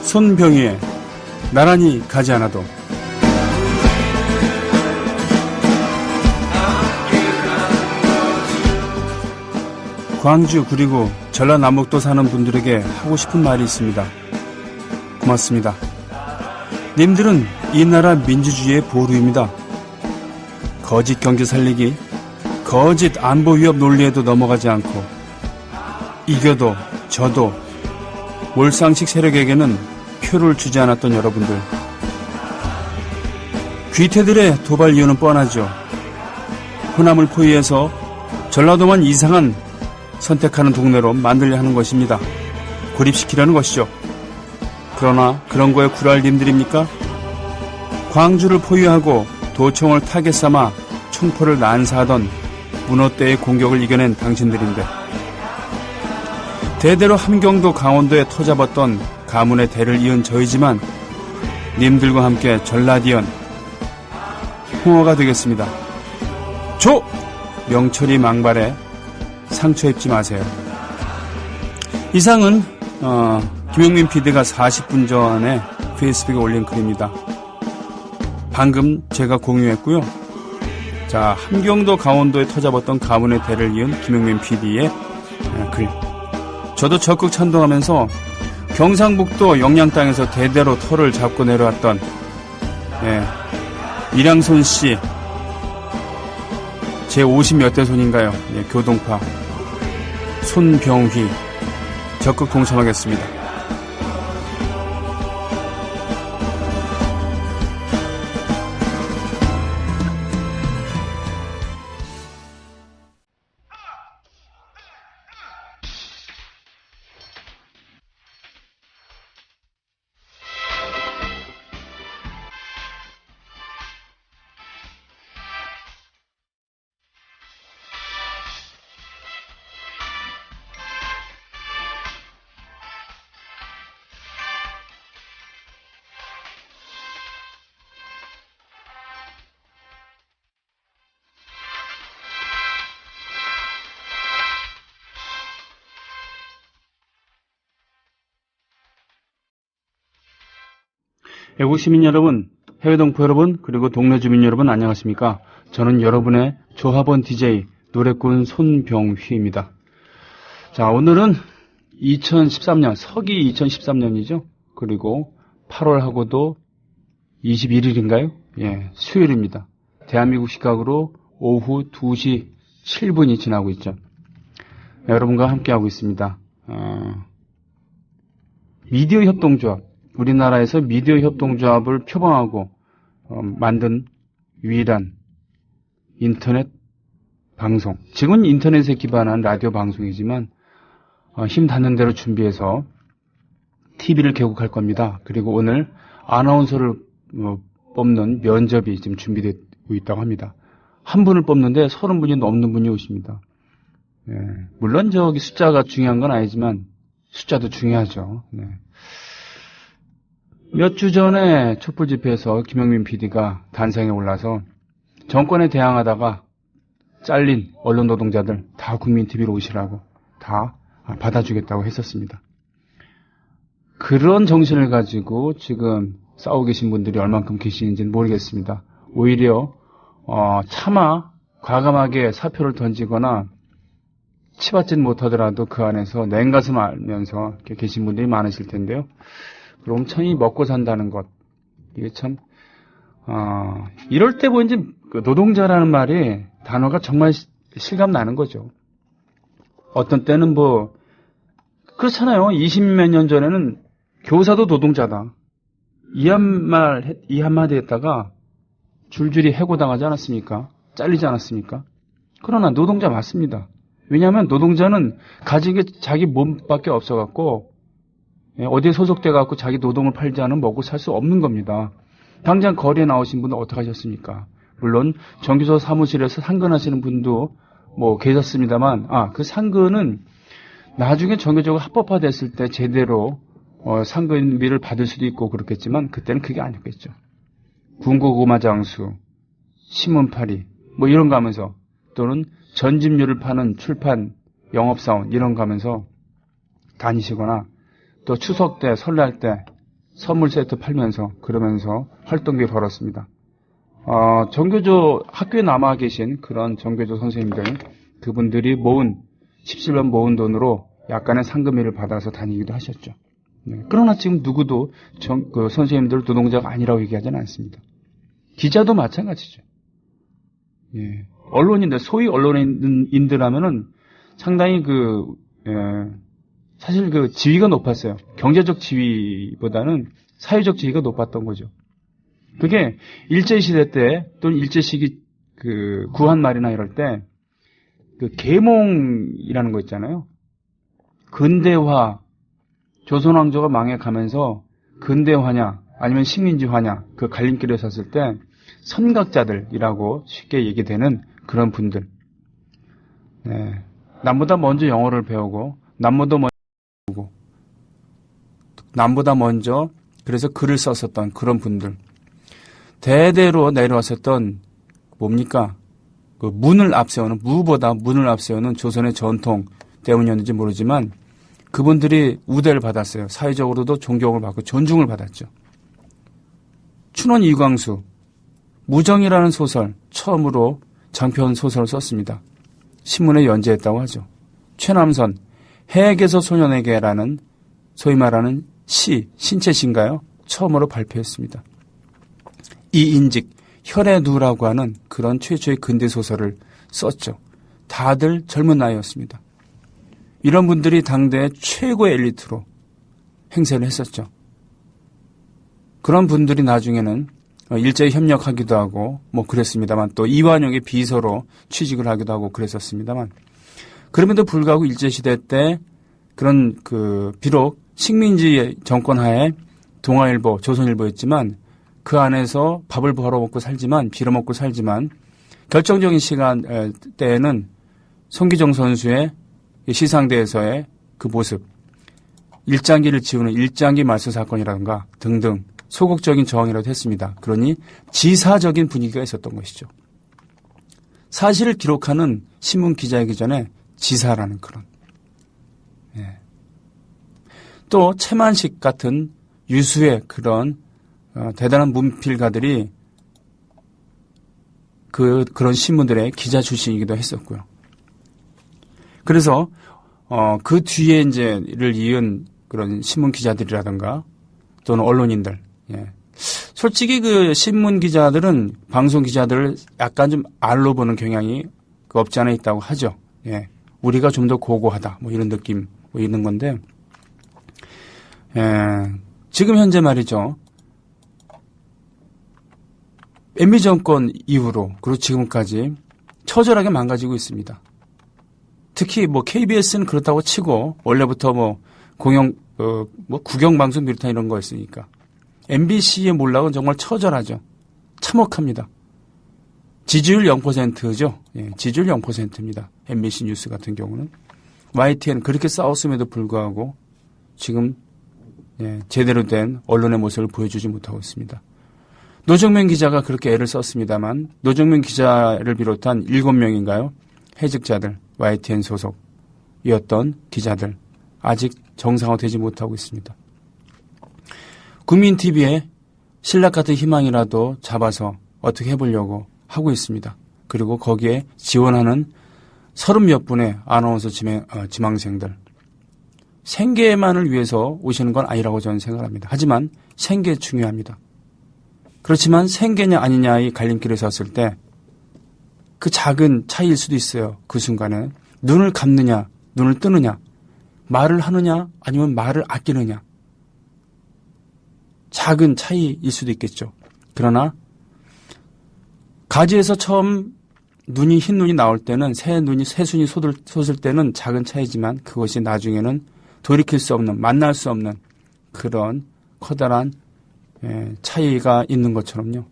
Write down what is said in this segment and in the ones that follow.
손병희의 나란히 가지 않아도. 광주 그리고 전라남북도 사는 분들에게 하고 싶은 말이 있습니다. 고맙습니다. 님들은 이 나라 민주주의의 보루입니다. 거짓 경제 살리기, 거짓 안보 위협 논리에도 넘어가지 않고 이겨도 져도 몰상식 세력에게는 표를 주지 않았던 여러분들. 귀태들의 도발 이유는 뻔하죠. 호남을 포위해서 전라도만 이상한 선택하는 동네로 만들려 하는 것입니다. 고립시키려는 것이죠. 그러나 그런 거에 굴할 님들입니까? 광주를 포위하고 도청을 타겟 삼아 총포를 난사하던 문어떼의 공격을 이겨낸 당신들인데, 대대로 함경도 강원도에 터잡았던 가문의 대를 이은 저희지만 님들과 함께 전라디언 홍어가 되겠습니다. 조! 명철이 망발에 상처 입지 마세요. 이상은 김용민 PD가 40분 전에 페이스북에 올린 글입니다. 방금 제가 공유했고요. 자, 함경도 강원도에 터잡았던 가문의 대를 이은 김용민 PD의 글. 저도 적극 찬동하면서 경상북도 영양 땅에서 대대로 터를 잡고 내려왔던 이량손 씨 제 50몇 대 손인가요? 교동파 손병휘 적극 동참하겠습니다. 애국 시민 여러분, 해외 동포 여러분, 그리고 동네 주민 여러분 안녕하십니까? 저는 여러분의 조합원 DJ 노래꾼 손병휘입니다. 자, 오늘은 2013년, 서기 2013년이죠. 그리고 8월하고도 21일인가요? 예, 수요일입니다. 대한민국 시각으로 오후 2시 7분이 지나고 있죠. 여러분과 함께하고 있습니다. 미디어 협동조합. 우리나라에서 미디어 협동조합을 표방하고 만든 유일한 인터넷 방송. 지금은 인터넷에 기반한 라디오 방송이지만 힘 닿는 대로 준비해서 TV를 개국할 겁니다. 그리고 오늘 아나운서를 뽑는 면접이 지금 준비되고 있다고 합니다. 한 분을 뽑는데 30분이 넘는 분이 오십니다. 예, 물론 저기 숫자가 중요한 건 아니지만 숫자도 중요하죠. 네. 몇 주 전에 촛불 집회에서 김용민 PD가 단상에 올라서 정권에 대항하다가 잘린 언론 노동자들 다 국민TV로 오시라고 다 받아주겠다고 했었습니다. 그런 정신을 가지고 지금 싸우고 계신 분들이 얼만큼 계시는지는 모르겠습니다. 오히려 차마 과감하게 사표를 던지거나 치받지는 못하더라도 그 안에서 냉가슴 앓면서 계신 분들이 많으실 텐데요. 그럼 천히 먹고 산다는 것, 이게 참 이럴 때 뭐 이제 노동자라는 말이 단어가 정말 실감 나는 거죠. 어떤 때는 뭐 그렇잖아요. 20몇 년 전에는 교사도 노동자다. 이 한마디 했다가 줄줄이 해고당하지 않았습니까? 잘리지 않았습니까? 그러나 노동자 맞습니다. 왜냐하면 노동자는 가진 게 자기 몸밖에 없어갖고 어디에 소속돼갖고 자기 노동을 팔지 않으면 먹고 살 수 없는 겁니다. 당장 거리에 나오신 분은 어떻게 하셨습니까? 물론 정규소 사무실에서 상근하시는 분도 뭐 계셨습니다만, 그 상근은 나중에 정규적으로 합법화됐을 때 제대로 상근비를 받을 수도 있고 그렇겠지만 그때는 그게 아니었겠죠. 군고구마장수, 신문팔이 뭐 이런 거 하면서, 또는 전집류를 파는 출판 영업사원 이런 거 하면서 다니시거나, 또 추석 때 설날 때 선물 세트 팔면서 그러면서 활동비를 벌었습니다. 전교조 학교에 남아 계신 그런 전교조 선생님들, 그분들이 모은 17년 모은 돈으로 약간의 상금비를 받아서 다니기도 하셨죠. 그러나 지금 누구도 선생님들 노동자가 아니라고 얘기하지는 않습니다. 기자도 마찬가지죠. 언론인들, 소위 언론인들 하면은 상당히 사실 지위가 높았어요. 경제적 지위보다는 사회적 지위가 높았던 거죠. 그게 일제시대 때 또는 일제시기 구한말이나 이럴 때 계몽이라는 거 있잖아요. 근대화, 조선왕조가 망해가면서 근대화냐 아니면 식민지화냐 그 갈림길에 섰을 때 선각자들이라고 쉽게 얘기되는 그런 분들. 남보다 먼저 영어를 배우고 남보다 먼저 그래서 글을 썼었던 그런 분들. 대대로 내려왔었던 뭡니까? 문을 앞세우는, 무보다 문을 앞세우는 조선의 전통 때문이었는지 모르지만 그분들이 우대를 받았어요. 사회적으로도 존경을 받고 존중을 받았죠. 춘원 이광수, 무정이라는 소설, 처음으로 장편 소설을 썼습니다. 신문에 연재했다고 하죠. 최남선, 해에게서 소년에게라는 소위 말하는 신체시인가요? 처음으로 발표했습니다. 이인직, 혈의 누라고 하는 그런 최초의 근대소설을 썼죠. 다들 젊은 나이였습니다. 이런 분들이 당대의 최고의 엘리트로 행세를 했었죠. 그런 분들이 나중에는 일제에 협력하기도 하고 그랬습니다만 또 이완용의 비서로 취직을 하기도 하고 그랬었습니다만 그럼에도 불구하고 일제시대 때 그런 비록 식민지 정권 하에 동아일보, 조선일보였지만 그 안에서 밥을 벌어먹고 살지만 빌어먹고 살지만 결정적인 시간 때에는 송기정 선수의 시상대에서의 그 모습, 일장기를 지우는 일장기 말소 사건이라든가 등등 소극적인 저항이라도 했습니다. 그러니 지사적인 분위기가 있었던 것이죠. 사실을 기록하는 신문 기자이기 전에 지사라는 그런. 또 최만식 같은 유수의 그런 대단한 문필가들이 그런 신문들의 기자 출신이기도 했었고요. 그래서 그 뒤에 이제를 이은 그런 신문 기자들이라든가 또는 언론인들, 솔직히 신문 기자들은 방송 기자들을 약간 좀 알로 보는 경향이 없지 않아 있다고 하죠. 우리가 좀 더 고고하다, 이런 느낌 있는 건데, 지금 현재 말이죠. MB 정권 이후로 그리고 지금까지 처절하게 망가지고 있습니다. 특히 KBS는 그렇다고 치고 원래부터 국영방송 비롯한 이런 거였으니까 MBC의 몰락은 정말 처절하죠. 참혹합니다. 지지율 0%죠. 지지율 0%입니다. MBC 뉴스 같은 경우는. YTN 그렇게 싸웠음에도 불구하고 지금 제대로 된 언론의 모습을 보여주지 못하고 있습니다. 노정면 기자가 그렇게 애를 썼습니다만 노정면 기자를 비롯한 7명인가요? 해직자들, YTN 소속이었던 기자들 아직 정상화되지 못하고 있습니다. 국민TV에 신락 같은 희망이라도 잡아서 어떻게 해보려고 하고 있습니다. 그리고 거기에 지원하는 30몇 분의 아나운서 지망생들. 생계만을 위해서 오시는 건 아니라고 저는 생각합니다. 하지만 생계 중요합니다. 그렇지만 생계냐 아니냐의 갈림길에 섰을 때 그 작은 차이일 수도 있어요. 그 순간에 눈을 감느냐 눈을 뜨느냐 말을 하느냐 아니면 말을 아끼느냐 작은 차이일 수도 있겠죠. 그러나 가지에서 처음 흰 눈이 나올 때는 새순이 솟을 때는 작은 차이지만 그것이 나중에는 돌이킬 수 없는 만날 수 없는 그런 커다란 차이가 있는 것처럼요.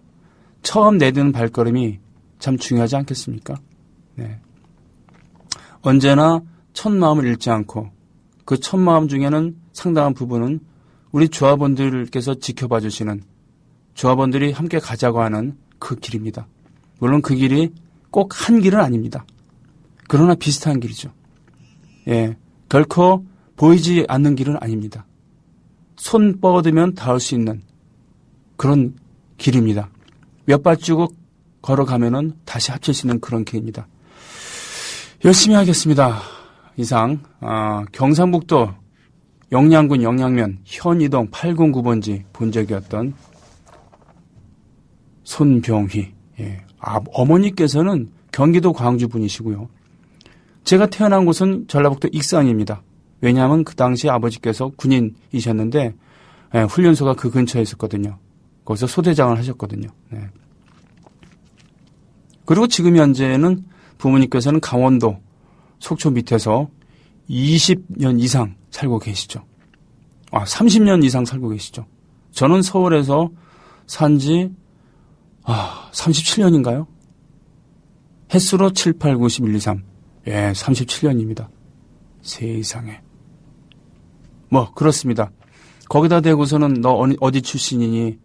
처음 내딛는 발걸음이 참 중요하지 않겠습니까? 언제나 첫 마음을 잃지 않고 그 첫 마음 중에는 상당한 부분은 우리 조합원들께서 지켜봐 주시는 조합원들이 함께 가자고 하는 그 길입니다. 물론 그 길이 꼭 한 길은 아닙니다. 그러나 비슷한 길이죠. 결코 보이지 않는 길은 아닙니다. 손 뻗으면 닿을 수 있는 그런 길입니다. 몇 발자국 걸어가면은 다시 합칠 수 있는 그런 길입니다. 열심히 하겠습니다. 이상 경상북도 영양군 영양면 현이동 809번지 본적이었던 손병희. 예. 어머니께서는 경기도 광주 분이시고요. 제가 태어난 곳은 전라북도 익산입니다. 왜냐하면 그 당시 아버지께서 군인이셨는데 훈련소가 그 근처에 있었거든요. 거기서 소대장을 하셨거든요. 네. 그리고 지금 현재는 부모님께서는 강원도 속초 밑에서 20년 이상 살고 계시죠. 30년 이상 살고 계시죠. 저는 서울에서 산지 37년인가요? 햇수로 7, 8, 9, 10, 1, 2, 3. 예, 37년입니다. 세상에. 그렇습니다. 거기다 대고서는 너 어디 출신이니?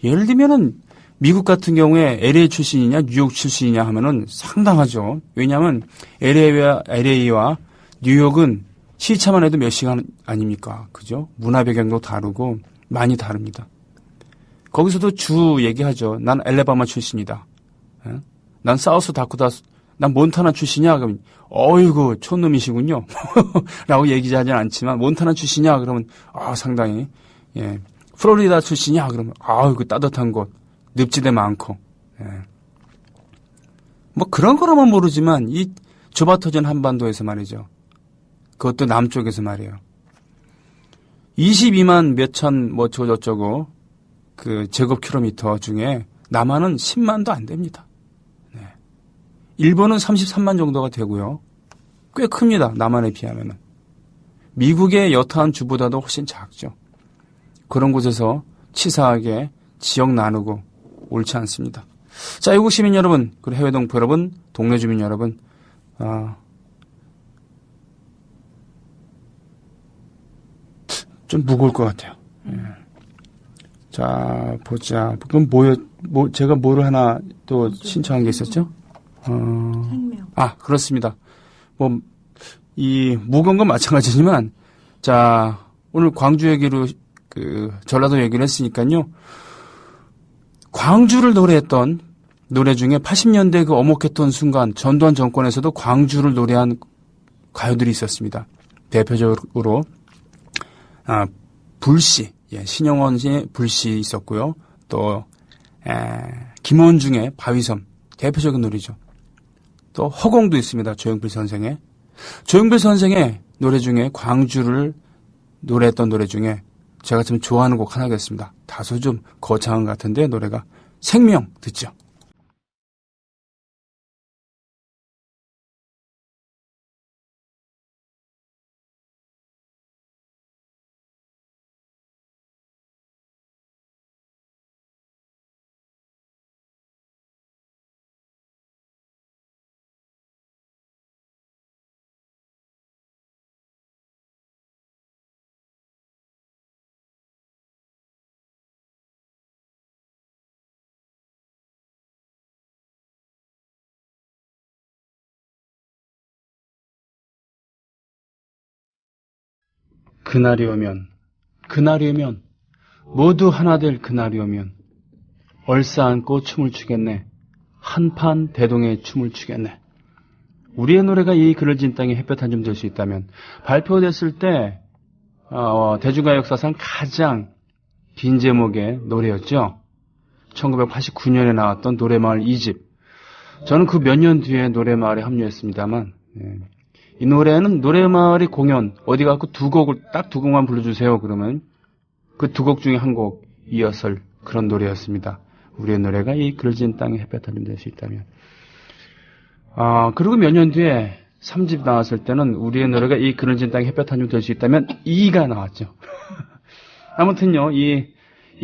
예를 들면은 미국 같은 경우에 LA 출신이냐, 뉴욕 출신이냐 하면은 상당하죠. 왜냐하면 LA와 뉴욕은 시차만 해도 몇 시간 아닙니까? 그죠? 문화 배경도 다르고 많이 다릅니다. 거기서도 주 얘기하죠. 난 엘레바마 출신이다. 예? 난 사우스 다코타, 난 몬타나 출신이야. 그러면 어이구 촌놈이시군요. 라고 얘기하지는 않지만 몬타나 출신이야. 그러면 상당히 예. 플로리다 출신이야. 그러면 그 따뜻한 곳, 늪지대 많고 예. 그런 거라면 모르지만 이 좁아터진 한반도에서 말이죠. 그것도 남쪽에서 말이에요. 22만 몇천 저쩌고 그 제곱킬로미터 중에 남한은 10만도 안 됩니다. 네. 일본은 33만 정도가 되고요. 꽤 큽니다. 남한에 비하면은. 미국의 여타한 주보다도 훨씬 작죠. 그런 곳에서 치사하게 지역 나누고 옳지 않습니다. 자, 외국 시민 여러분, 그리고 해외 동포 여러분, 동네 주민 여러분, 좀 무거울 것 같아요. 예. 자, 보자. 그럼 제가 뭐를 하나 또 신청한 게 있었죠? 생명. 그렇습니다. 이 무거운 건 마찬가지지만, 자, 오늘 광주 얘기로, 전라도 얘기를 했으니까요. 광주를 노래했던 노래 중에 80년대 그 어목했던 순간, 전두환 정권에서도 광주를 노래한 가요들이 있었습니다. 대표적으로, 불씨. 예, 신영원 씨의 불씨 있었고요. 또 김원중의 바위섬 대표적인 노래죠. 또 허공도 있습니다. 조용필 선생의 노래 중에 광주를 노래했던 노래 중에 제가 좀 좋아하는 곡 하나 하겠습니다. 다소 좀 거창한 것 같은데 노래가 생명 듣죠. 그날이 오면 모두 하나 될 그날이 오면 얼싸안고 춤을 추겠네. 한판 대동의 춤을 추겠네. 우리의 노래가 이 그늘진 땅에 햇볕 한 점 될 수 있다면 발표됐을 때 대중가요 역사상 가장 긴 제목의 노래였죠. 1989년에 나왔던 노래마을 2집. 저는 그 몇 년 뒤에 노래마을에 합류했습니다만 이 노래는 노래마을이 공연 어디 가고 딱 두 곡만 불러주세요. 그러면 그 두 곡 중에 한 곡이었을 그런 노래였습니다. 우리의 노래가 이 그늘진 땅에 햇볕 한 점 될 수 있다면. 그리고 몇 년 뒤에 3집 나왔을 때는 우리의 노래가 이 그늘진 땅에 햇볕 한 점 될 수 있다면 2가 나왔죠. 아무튼요, 이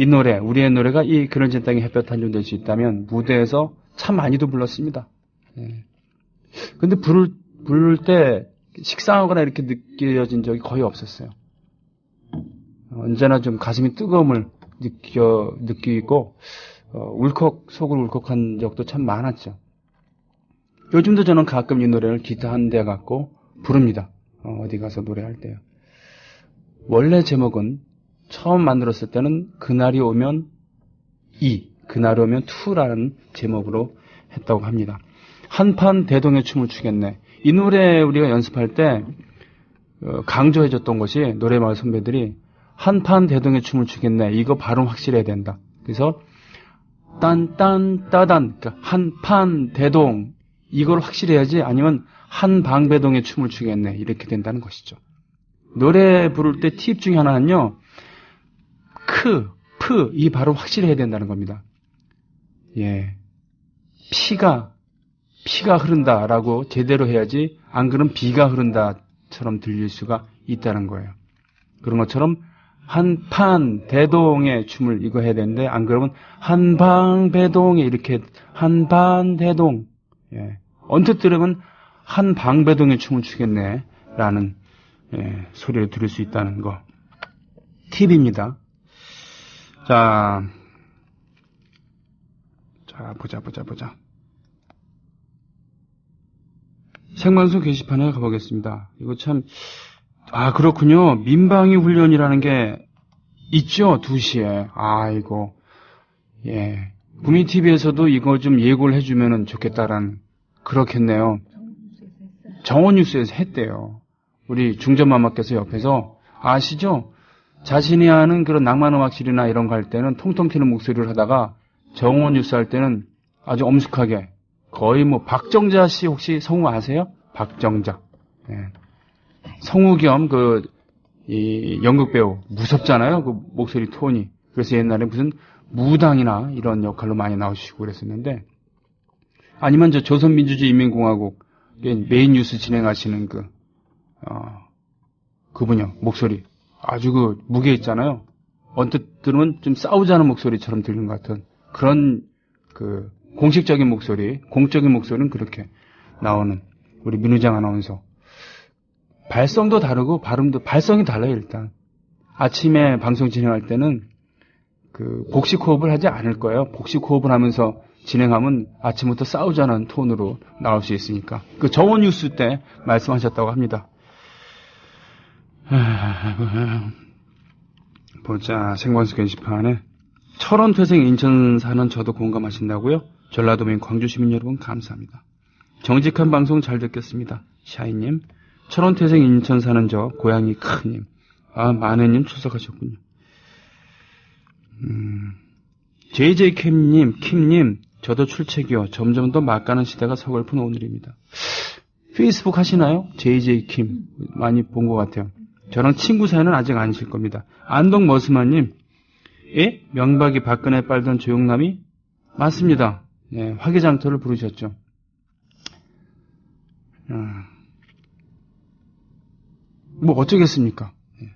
노래, 우리의 노래가 이 그늘진 땅에 햇볕 한 점 될 수 있다면 무대에서 참 많이도 불렀습니다. 근데 부를 때 식상하거나 이렇게 느껴진 적이 거의 없었어요. 언제나 좀 가슴이 뜨거움을 느끼고 속을 울컥한 적도 참 많았죠. 요즘도 저는 가끔 이 노래를 기타 한 대 갖고 부릅니다. 어디 가서 노래할 때요. 원래 제목은 처음 만들었을 때는 그날이 오면 그날이 오면 2라는 제목으로 했다고 합니다. 한판 대동의 춤을 추겠네. 이 노래 우리가 연습할 때 강조해줬던 것이 노래마을 선배들이 한판 대동의 춤을 추겠네. 이거 발음 확실해야 된다. 그래서 딴딴따단 그러니까 한판 대동 이걸 확실해야지 아니면 한방배동의 춤을 추겠네. 이렇게 된다는 것이죠. 노래 부를 때 팁 중에 하나는요. 이 발음 확실해야 된다는 겁니다. 예. 피가 흐른다라고 제대로 해야지 안 그러면 비가 흐른다처럼 들릴 수가 있다는 거예요. 그런 것처럼 한판 대동의 춤을 이거 해야 되는데 안 그러면 한방배동에 이렇게 한반대동 예. 언뜻 들으면 한방배동의 춤을 추겠네 라는 예, 소리를 들을 수 있다는 거 팁입니다. 자 보자. 생방송 게시판에 가보겠습니다. 이거 참, 그렇군요. 민방위 훈련이라는 게 있죠, 2시에. 이거, 예. 구민TV에서도 이거 좀 예고를 해주면 좋겠다라는, 그렇겠네요. 정원뉴스에서 했대요. 우리 중전마마께서 옆에서, 아시죠? 자신이 하는 그런 낭만음악실이나 이런 거 할 때는 통통 튀는 목소리를 하다가, 정원뉴스 할 때는 아주 엄숙하게, 거의 박정자 씨 혹시 성우 아세요? 박정자. 예. 성우 겸 이 연극배우. 무섭잖아요. 그 목소리 톤이. 그래서 옛날에 무슨 무당이나 이런 역할로 많이 나오시고 그랬었는데, 아니면 조선민주주의인민공화국 메인 뉴스 진행하시는 그분요. 목소리. 아주 무게 있잖아요. 언뜻 들으면 좀 싸우자는 목소리처럼 들리는 것 같은 그런 공식적인 목소리, 공적인 목소리는 그렇게 나오는 우리 민우장 아나운서. 발성도 다르고 발성이 달라요, 일단. 아침에 방송 진행할 때는 복식 호흡을 하지 않을 거예요. 복식 호흡을 하면서 진행하면 아침부터 싸우자는 톤으로 나올 수 있으니까. 정원 뉴스 때 말씀하셨다고 합니다. 보자, 생방송 게시판에. 철원 퇴생 인천 사는 저도 공감하신다고요? 전라도민 광주 시민 여러분 감사합니다. 정직한 방송 잘 듣겠습니다. 샤이님. 철원 퇴생 인천 사는 저 고양이 크님. 마네님 출석하셨군요. JJ킴님 저도 출첵이요. 점점 더 막가는 시대가 서글픈 오늘입니다. 페이스북 하시나요? JJ킴 많이 본 것 같아요. 저랑 친구 사이는 아직 아니실 겁니다. 안동 머스마님. 예? 명박이 박근혜 빨던 조용남이? 맞습니다. 예, 화개장터를 부르셨죠. 어쩌겠습니까? 예.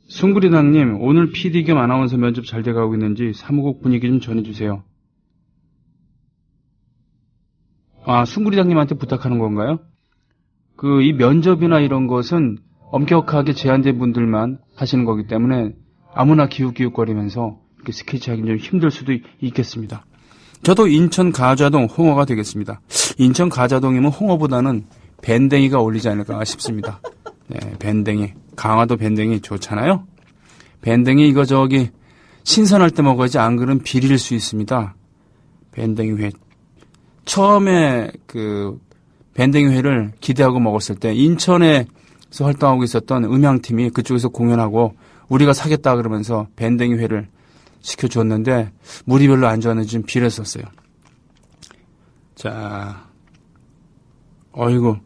숭구리당님, 오늘 PD 겸 아나운서 면접 잘 돼가고 있는지 사무국 분위기 좀 전해주세요. 숭구리당님한테 부탁하는 건가요? 이 면접이나 이런 것은 엄격하게 제한된 분들만 하시는 거기 때문에 아무나 기웃기웃거리면서 이렇게 스케치하기 좀 힘들 수도 있겠습니다. 저도 인천 가좌동 홍어가 되겠습니다. 인천 가좌동이면 홍어보다는 밴댕이가 어울리지 않을까 싶습니다. 네, 밴댕이. 강화도 밴댕이 좋잖아요. 밴댕이 이거 신선할 때 먹어야지 안 그러면 비릴 수 있습니다. 밴댕이 회. 처음에 밴댕이 회를 기대하고 먹었을 때 인천에서 활동하고 있었던 음향팀이 그쪽에서 공연하고 우리가 사겠다 그러면서 밴댕이 회를 시켜줬는데 물이 별로 안 좋았는지 좀 비렸었어요. 자, 어이구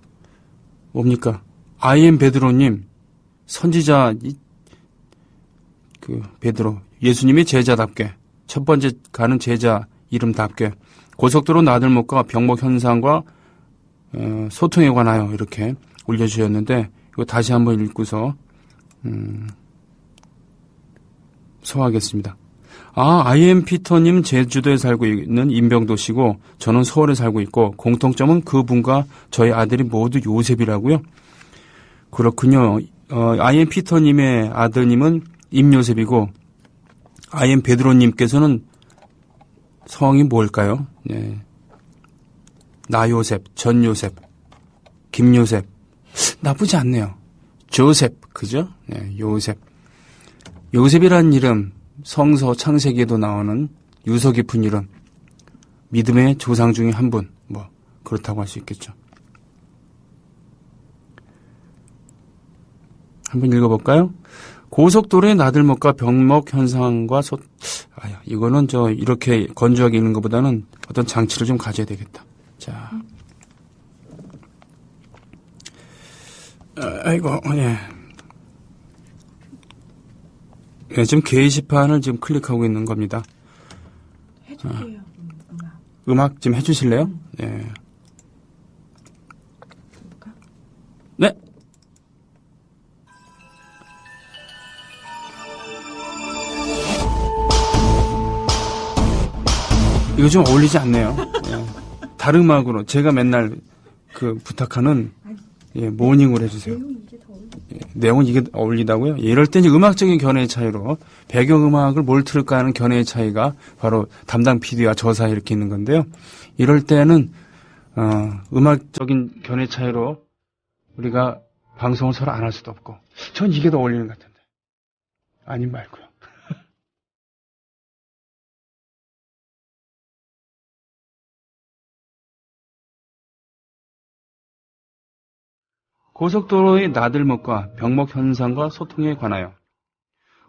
뭡니까? I.M. 베드로님 선지자 베드로 예수님의 제자답게 첫 번째 가는 제자 이름답게 고속도로 나들목과 병목 현상과 소통에 관하여 이렇게 올려주셨는데 이거 다시 한번 읽고서 소화하겠습니다. I.M. 피터님 제주도에 살고 있는 임병도시고 저는 서울에 살고 있고 공통점은 그분과 저희 아들이 모두 요셉이라고요? 그렇군요. I.M. 피터님의 아드님은 임요셉이고 I.M. 베드로님께서는 성이 뭘까요? 네. 나요셉, 전요셉, 김요셉 나쁘지 않네요. 조셉 그죠? 네, 요셉 요셉이라는 이름, 성서 창세기에도 나오는 유서 깊은 이름, 믿음의 조상 중에 한 분, 그렇다고 할 수 있겠죠. 한번 읽어볼까요? 고속도로의 나들목과 병목 현상과 이거는 이렇게 건조하게 읽는 것보다는 어떤 장치를 좀 가져야 되겠다. 자. 예, 지금 게시판을 지금 클릭하고 있는 겁니다. 해줄게요. 음악 좀 해주실래요? 예. 네. 이거 좀 어울리지 않네요. 예. 다른 음악으로 제가 맨날 부탁하는 모닝을 해주세요. 내용은 이게 어울리다고요? 이럴 때 이제 음악적인 견해의 차이로 배경음악을 뭘 틀을까 하는 견해의 차이가 바로 담당 PD와 저 사이에 이렇게 있는 건데요. 이럴 때는 음악적인 견해 차이로 우리가 방송을 서로 안 할 수도 없고 전 이게 더 어울리는 것 같은데 아님 말고요. 고속도로의 나들목과 병목 현상과 소통에 관하여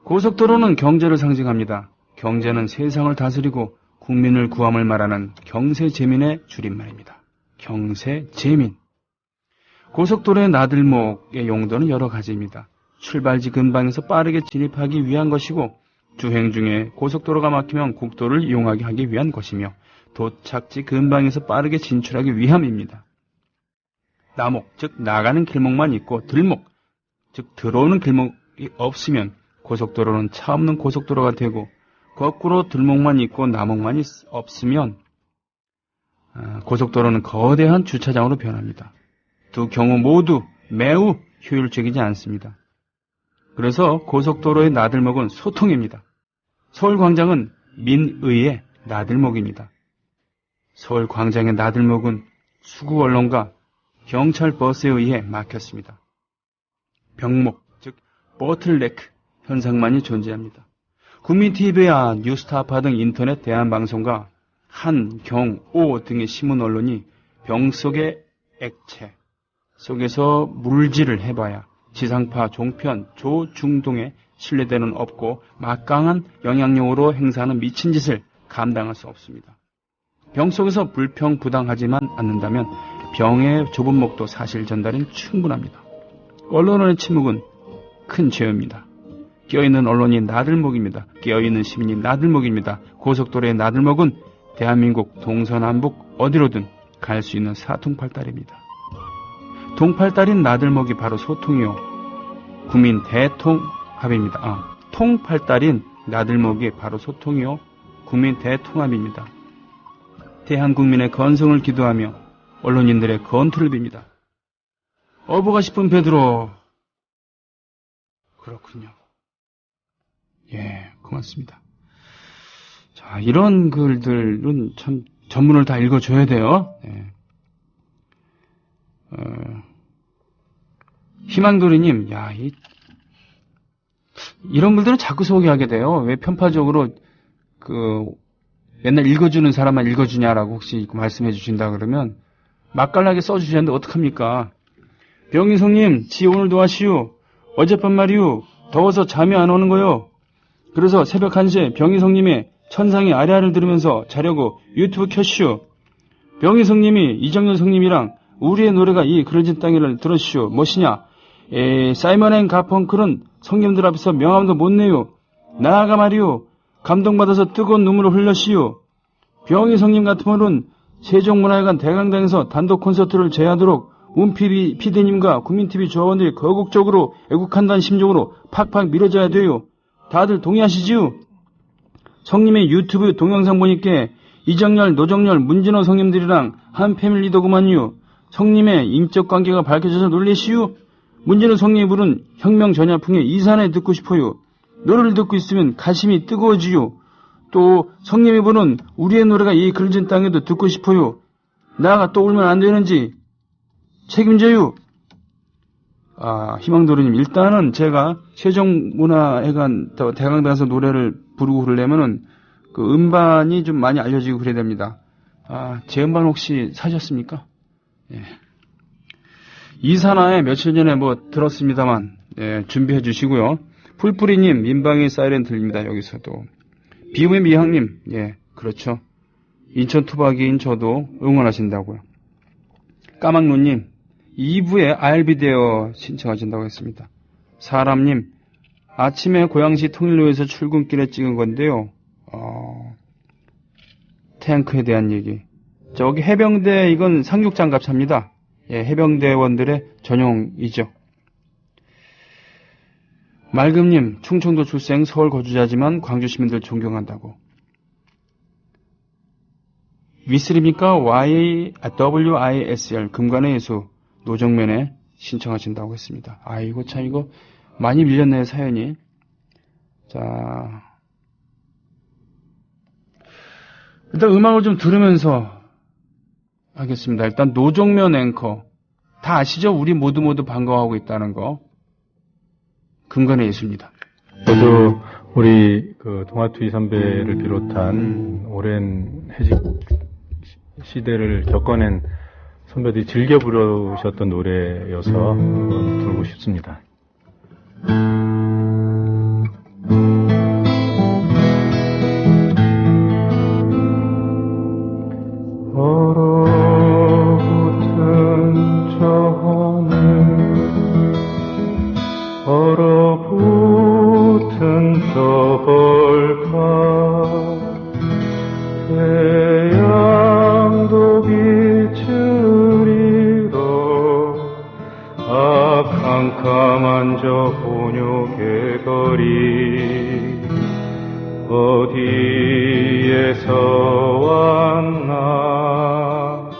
고속도로는 경제를 상징합니다. 경제는 세상을 다스리고 국민을 구함을 말하는 경세재민의 줄임말입니다. 경세재민. 고속도로의 나들목의 용도는 여러 가지입니다. 출발지 근방에서 빠르게 진입하기 위한 것이고 주행 중에 고속도로가 막히면 국도를 이용하게 하기 위한 것이며 도착지 근방에서 빠르게 진출하기 위함입니다. 나목, 즉 나가는 길목만 있고 들목, 즉 들어오는 길목이 없으면 고속도로는 차 없는 고속도로가 되고 거꾸로 들목만 있고 나목만 없으면 고속도로는 거대한 주차장으로 변합니다. 두 경우 모두 매우 효율적이지 않습니다. 그래서 고속도로의 나들목은 소통입니다. 서울광장은 민의의 나들목입니다. 서울광장의 나들목은 수구 언론과 경찰 버스에 의해 막혔습니다. 병목, 즉 보틀네크 현상만이 존재합니다. 국민TV와 뉴스타파 등 인터넷 대한방송과 한, 경, 오 등의 신문 언론이 병 속의 액체 속에서 물질을 해봐야 지상파, 종편, 조, 중 등의 신뢰도는 없고 막강한 영향력으로 행사하는 미친 짓을 감당할 수 없습니다. 병 속에서 불평부당하지만 않는다면 병의 좁은 목도 사실 전달은 충분합니다. 언론의 침묵은 큰 죄입니다. 깨어있는 언론이 나들목입니다. 깨어있는 시민이 나들목입니다. 고속도로의 나들목은 대한민국 동서남북 어디로든 갈 수 있는 사통팔달입니다. 동팔달인 나들목이 바로 소통이요. 국민 대통합입니다. 통팔달인 나들목이 바로 소통이요. 국민 대통합입니다. 대한국민의 건성을 기도하며 언론인들의 건투를 빕니다. 어부가 싶은 베드로. 그렇군요. 예, 고맙습니다. 자, 이런 글들은 참 전문을 다 읽어줘야 돼요. 예. 희망도리님, 이런 글들은 자꾸 소개하게 돼요. 왜 편파적으로 맨날 읽어주는 사람만 읽어주냐라고 혹시 말씀해 주신다 그러면 맛깔나게 써주시는데 어떡합니까? 병희성님, 지 오늘도 하시오. 어젯밤 말이오. 더워서 잠이 안 오는 거요. 그래서 새벽 1시에 병희성님의 천상의 아래아를 들으면서 자려고 유튜브 켰시오. 병희성님이 이정열 성님이랑 우리의 노래가 이 그려진 땅에를 들으시오. 무엇이냐? 사이먼 앤 가펑클은 성님들 앞에서 명함도 못 내요. 나아가 말이오. 감동받아서 뜨거운 눈물을 흘렸시오. 병희성님 같으면은 세종문화회관 대강당에서 단독 콘서트를 제하도록 운PB PD님과 국민TV 조합원들이 거국적으로 애국한다는 심정으로 팍팍 밀어줘야 돼요. 다들 동의하시지요? 성님의 유튜브 동영상 보니까 이정열, 노정열, 문진호 성님들이랑 한 패밀리더구만요. 성님의 인적 관계가 밝혀져서 놀래시오? 문진호 성님이 부른 혁명 전야풍의 이산에 듣고 싶어요. 노래를 듣고 있으면 가슴이 뜨거워지요. 또 성님이 부른 우리의 노래가 이 그려진 땅에도 듣고 싶어요. 나가 또 울면 안 되는지 책임져요. 희망도로님, 일단은 제가 세종문화회관 대강당에서 노래를 부르고 그러려면은 그 음반이 좀 많이 알려지고 그래야 됩니다. 제 음반 혹시 사셨습니까? 예. 이산화에 며칠 전에 뭐 들었습니다만, 예, 준비해 주시고요. 풀뿌리님, 민방위 사이렌 들립니다. 여기서도. 비움의 미향님, 예, 그렇죠. 인천 투박이인 저도 응원하신다고요. 까막눈님, 2부에 알비데어 신청하신다고 했습니다. 사람님, 아침에 고양시 통일로에서 출근길에 찍은 건데요. 탱크에 대한 얘기. 저기 해병대, 이건 상륙장갑차입니다. 예, 해병대원들의 전용이죠. 맑음님, 충청도 출생 서울 거주자지만 광주 시민들 존경한다고. 위슬입니까? WISL, 금관의 예수, 노정면에 신청하신다고 했습니다. 아이고, 참, 이거 많이 밀렸네요, 사연이. 자, 일단 음악을 좀 들으면서 하겠습니다. 일단 노정면 앵커. 다 아시죠? 우리 모두 반가워하고 있다는 거. 금관의 예수입니다. 저도 우리 그 동아투이 선배를 비롯한 오랜 해직 시대를 겪어낸 선배들이 즐겨 부르셨던 노래여서 한번 부르고 싶습니다. 얼어붙은 저 하늘, 얼어붙은 저 벌판, 태양도 빛을 잃어 캄캄한 저 본욕의 거리, 어디에서 왔나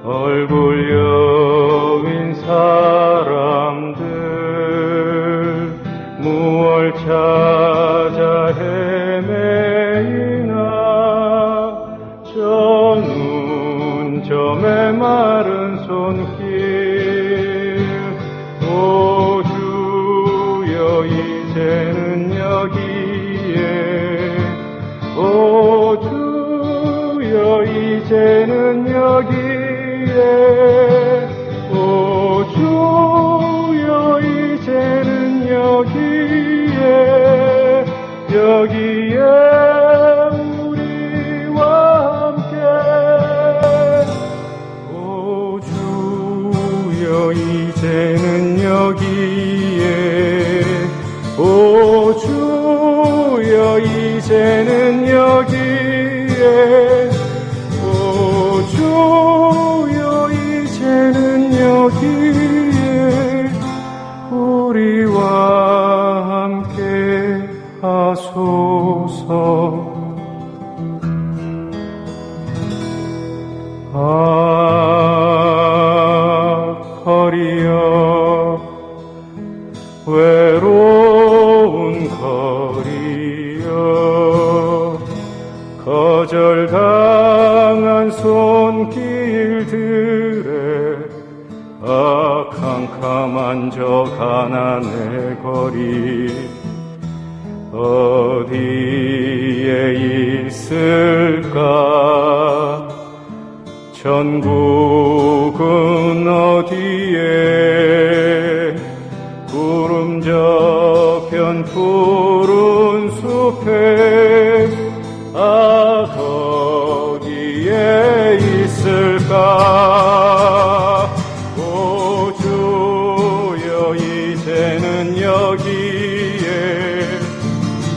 얼굴 여윈 사람들, 무얼 찾아 헤매이나 저 눈, 저 메마른 손길. 오 주여 이제는 여기에, 오 주여 이제는 여기에, 오 주여 이제는 여기에, 여기에 우리와 함께. 오 주여 이제는 여기에, 오 주여 이제는 여기에, 오 주여 이제는 여기에 우리와 함께 하소서. 거리여, 외로운 거리여, 거절당한 손길들에 캄캄한 저 가난의 거리, 어디에 있을까? 전국은 어디에? 구름 저편 푸른 숲에 거기에 있을까? 오 주여 이제는 여기에,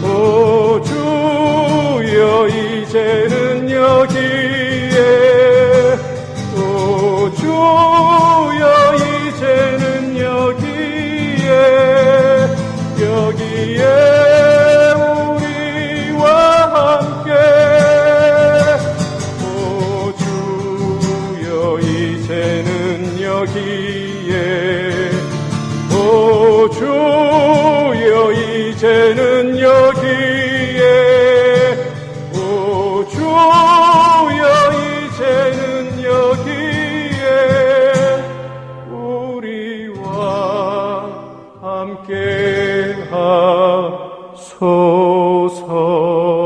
오 주여 이제는 여기에, 오 주여 이제는 여기에, 여기에 우리와 함께. 오 주여 이제는 여기에, 오 주여 이제는 여기에, 오 주여 이제는 여기에 우리와 주옵소서.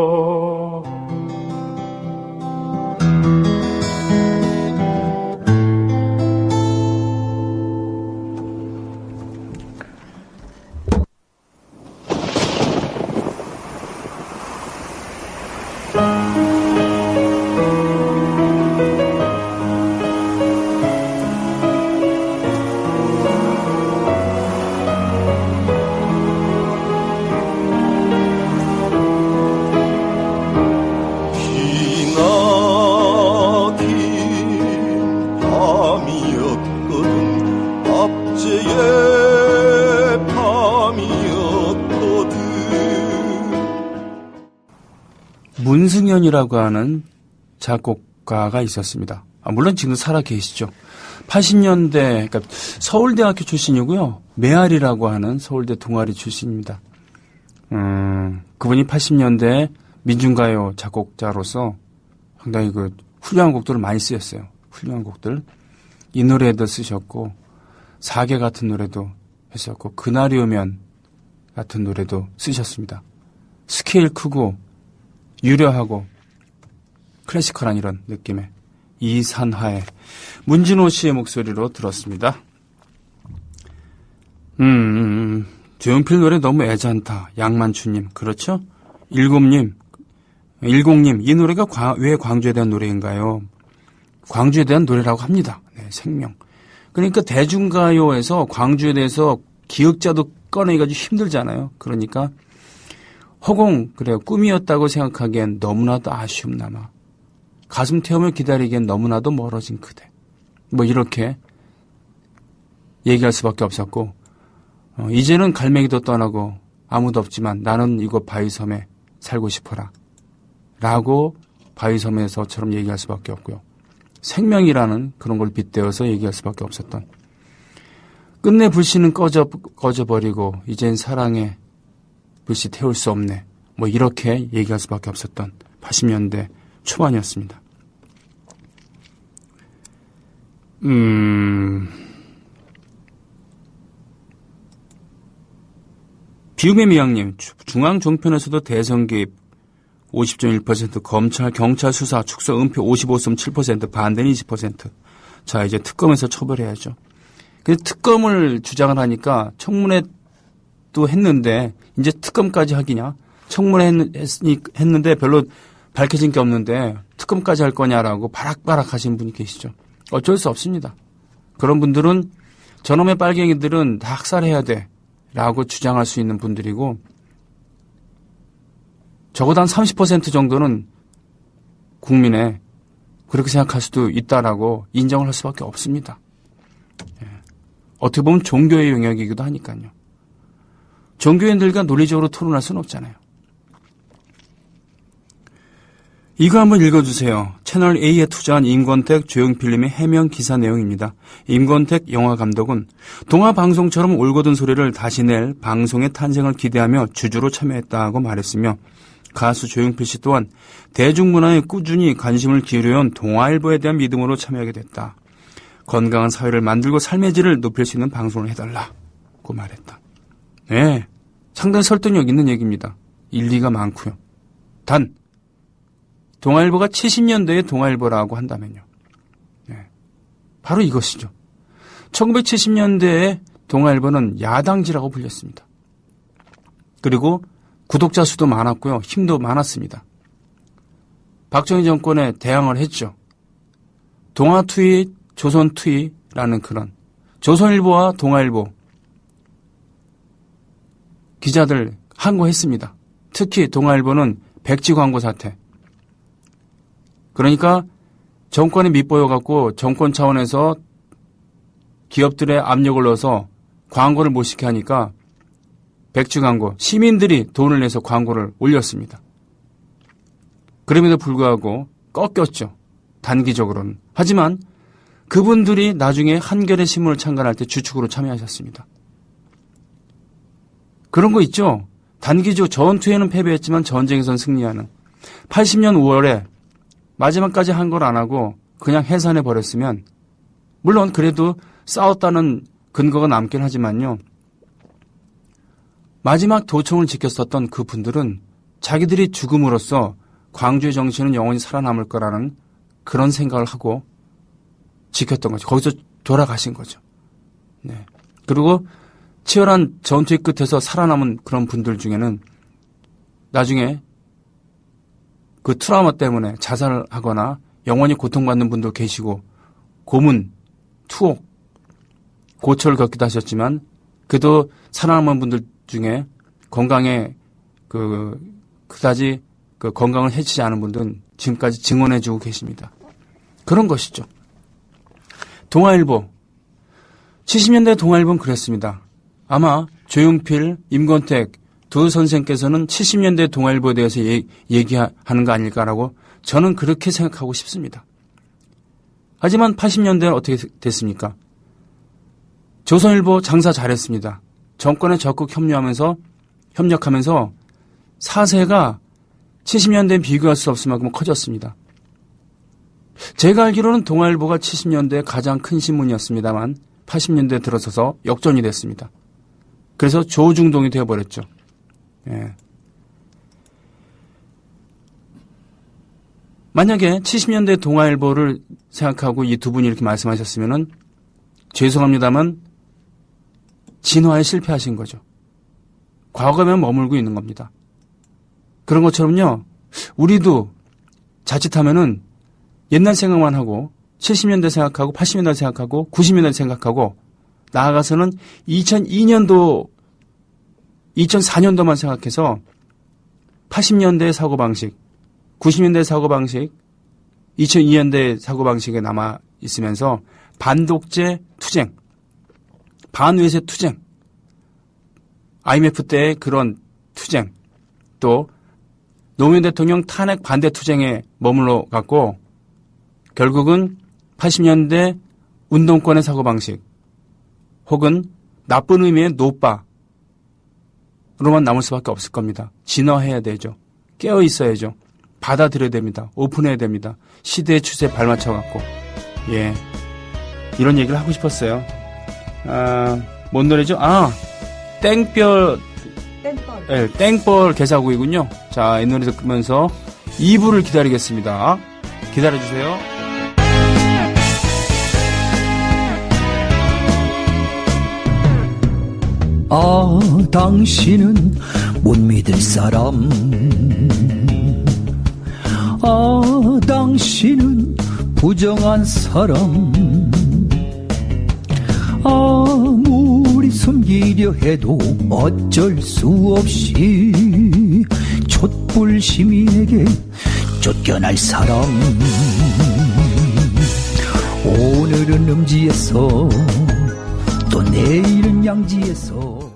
문승현이라고 하는 작곡가가 있었습니다. 물론 지금 살아 계시죠. 80년대, 그러니까 서울대학교 출신이고요. 메아리라고 하는 서울대 동아리 출신입니다. 그분이 80년대 민중가요 작곡자로서 상당히 훌륭한 곡들을 많이 쓰였어요. 훌륭한 곡들. 이 노래도 쓰셨고, 사계 같은 노래도 했었고, 그날이 오면 같은 노래도 쓰셨습니다. 스케일 크고, 유려하고 클래시컬한 이런 느낌의 이산하의 문진호 씨의 목소리로 들었습니다. 조용필 노래 너무 애잔타. 양만추님 그렇죠? 일공님 이 노래가 왜 광주에 대한 노래인가요? 광주에 대한 노래라고 합니다. 네, 생명. 그러니까 대중가요에서 광주에 대해서 기억자도 꺼내기가 좀 힘들잖아요. 그러니까 허공, 그래요. 꿈이었다고 생각하기엔 너무나도 아쉬움 남아. 가슴 태움을 기다리기엔 너무나도 멀어진 그대. 이렇게 얘기할 수밖에 없었고, 이제는 갈매기도 떠나고 아무도 없지만 나는 이곳 바위섬에 살고 싶어라. 라고 바위섬에서처럼 얘기할 수밖에 없고요. 생명이라는 그런 걸 빗대어서 얘기할 수밖에 없었던. 끝내 불씨는 꺼져버리고 이젠 사랑에 불씨 태울 수 없네. 이렇게 얘기할 수밖에 없었던 80년대 초반이었습니다. 비움의 미양님, 중앙 종편에서도 대선 개입 50.1%, 검찰, 경찰 수사, 축소, 은폐 55.7%, 반대는 20%. 자, 이제 특검에서 처벌해야죠. 근데 특검을 주장을 하니까 청문회도 했는데, 이제 특검까지 하기냐? 청문회 했는데 별로 밝혀진 게 없는데, 특검까지 할 거냐라고 바락바락 하신 분이 계시죠. 어쩔 수 없습니다. 그런 분들은, 저놈의 빨갱이들은 다 학살해야 돼. 라고 주장할 수 있는 분들이고, 적어도 한 30% 정도는 국민의 그렇게 생각할 수도 있다라고 인정을 할 수밖에 없습니다. 어떻게 보면 종교의 영역이기도 하니까요. 종교인들과 논리적으로 토론할 수는 없잖아요. 이거 한번 읽어주세요. 채널 A에 투자한 임권택, 조용필님의 해명 기사 내용입니다. 임권택 영화감독은 동화방송처럼 올곧은 소리를 다시 낼 방송의 탄생을 기대하며 주주로 참여했다고 말했으며, 가수 조용필 씨 또한 대중문화에 꾸준히 관심을 기울여온 동아일보에 대한 믿음으로 참여하게 됐다. 건강한 사회를 만들고 삶의 질을 높일 수 있는 방송을 해달라고 말했다. 네, 상당히 설득력 있는 얘기입니다. 일리가 많고요. 단, 동아일보가 70년대의 동아일보라고 한다면요. 네, 바로 이것이죠. 1970년대의 동아일보는 야당지라고 불렸습니다. 그리고 구독자 수도 많았고요. 힘도 많았습니다. 박정희 정권에 대항을 했죠. 동아투이, 조선투이라는 그런 조선일보와 동아일보 기자들 항고했습니다. 특히 동아일보는 백지 광고 사태. 그러니까 정권이 밑보여갖고 정권 차원에서 기업들의 압력을 넣어서 광고를 못 시게 하니까 백지 광고, 시민들이 돈을 내서 광고를 올렸습니다. 그럼에도 불구하고 꺾였죠. 단기적으로는. 하지만 그분들이 나중에 한겨레 신문을 창간할 때 주축으로 참여하셨습니다. 그런 거 있죠. 단기적 전투에는 패배했지만 전쟁에선 승리하는. 80년 5월에 마지막까지 한 걸 안 하고 그냥 해산해 버렸으면, 물론 그래도 싸웠다는 근거가 남긴 하지만요. 마지막 도청을 지켰었던 그 분들은 자기들이 죽음으로써 광주의 정신은 영원히 살아남을 거라는 그런 생각을 하고 지켰던 거죠. 거기서 돌아가신 거죠. 네. 그리고 치열한 전투의 끝에서 살아남은 그런 분들 중에는 나중에 그 트라우마 때문에 자살을 하거나 영원히 고통받는 분도 계시고 고문, 투옥, 고초를 겪기도 하셨지만 그래도 살아남은 분들 중에 건강에 그다지 그 건강을 해치지 않은 분들은 지금까지 증언해주고 계십니다. 그런 것이죠. 동아일보 70년대 동아일보는 그랬습니다. 아마 조용필, 임권택 두 선생께서는 70년대 동아일보에 대해서 얘기하는 거 아닐까라고 저는 그렇게 생각하고 싶습니다. 하지만 80년대는 어떻게 됐습니까? 조선일보 장사 잘했습니다. 정권에 적극 협력하면서 사세가 70년대에 비교할 수 없을 만큼 커졌습니다. 제가 알기로는 동아일보가 70년대 가장 큰 신문이었습니다만 80년대에 들어서서 역전이 됐습니다. 그래서 조중동이 되어버렸죠. 예. 만약에 70년대 동아일보를 생각하고 이 두 분이 이렇게 말씀하셨으면은 죄송합니다만 진화에 실패하신 거죠. 과거에만 머물고 있는 겁니다. 그런 것처럼요, 우리도 자칫하면은 옛날 생각만 하고 70년대 생각하고 80년대 생각하고 90년대 생각하고 나아가서는 2002년도 2004년도만 생각해서 80년대의 사고방식, 90년대 사고방식, 2002년대 사고방식에 남아 있으면서 반독재 투쟁, 반외세 투쟁, IMF 때의 그런 투쟁, 또 노무현 대통령 탄핵 반대 투쟁에 머물러 갔고 결국은 80년대 운동권의 사고방식 혹은 나쁜 의미의 노빠로만 남을 수밖에 없을 겁니다. 진화해야 되죠. 깨어 있어야죠. 받아들여야 됩니다. 오픈해야 됩니다. 시대의 추세에 발맞춰갖고. 예. 이런 얘기를 하고 싶었어요. 뭔 노래죠? 땡벌. 네, 땡벌 개사구이군요. 자, 이 노래 듣으면서 2부를 기다리겠습니다. 기다려주세요. 당신은 못 믿을 사람. 당신은 부정한 사람. 아무리 숨기려 해도 어쩔 수 없이 촛불 시민에게 쫓겨날 사람. 오늘은 음지에서 또 내일은 양지에서